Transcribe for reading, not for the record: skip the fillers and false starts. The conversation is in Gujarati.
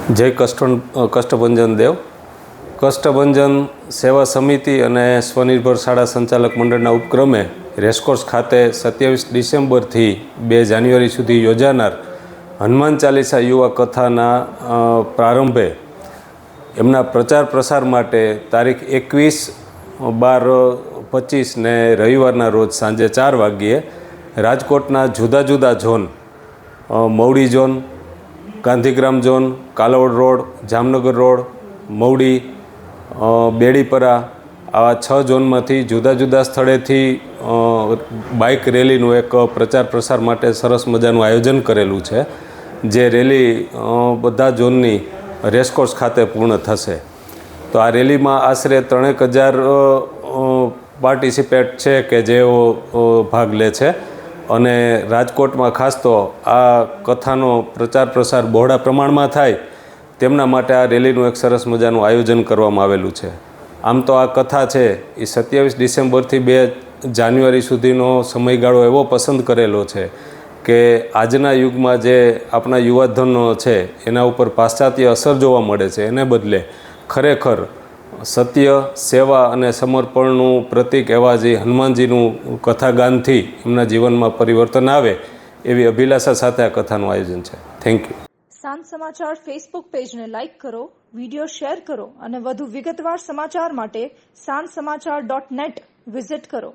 જય કષ્ટભંજન દેવ. કષ્ટભંજન સેવા સમિતિ અને સ્વનિર્ભર શાળા સંચાલક મંડળના ઉપક્રમે રેસકોર્સ ખાતે 27 ડિસેમ્બરથી 2 જાન્યુઆરી સુધી યોજાનાર હનુમાન ચાલીસા યુવા કથાના પ્રારંભે એમના પ્રચાર પ્રસાર માટે તારીખ 21/12/25 ને રવિવારના રોજ સાંજે 4 વાગ્યે રાજકોટના જુદા જુદા zone, Mavdi zone, Gandhigram zone, Kalavad road, Jamnagar road, Mavdi, Bedipara, આવા 6 ઝોનમાંથી જુદા જુદા સ્થળેથી બાઇક રેલીનું એક પ્રચાર પ્રસાર માટે સરસ મજાનું આયોજન કરેલું છે. જે રેલી બધા ઝોનની રેસકોર્સ ખાતે પૂર્ણ થશે. તો આ રેલીમાં આશરે 3000 પાર્ટિસિપેટ છે કે જેઓ ભાગ લે છે. અને રાજકોટમાં ખાસ તો આ કથાનો પ્રચાર પ્રસાર બહોળા પ્રમાણમાં થાય તેમના માટે આ રેલીનું એક સરસ મજાનું આયોજન કરવામાં આવેલું છે. આમ તો આ કથા છે એ 27 ડિસેમ્બરથી 2 જાન્યુઆરી સુધીનો સમયગાળો એવો પસંદ કરેલો છે કે આજના યુગમાં જે આપણા યુવાધનો છે એના ઉપર પાશ્ચાત્ય અસર જોવા મળે છે, એને બદલે ખરેખર સત્ય, સેવા અને સમર્પણનું પ્રતીક એવા જે હનુમાનજીનું કથાગાનથી એમના જીવનમાં પરિવર્તન આવે એવી અભિલાષા સાથે આ કથાનું આયોજન છે. Thank you. સાંજ સમાચાર ફેસબુક પેજને લાઇક કરો, વિડીયો શેર કરો અને વધુ વિગતવાર સમાચાર માટે sanssamachar.net વિઝિટ કરો.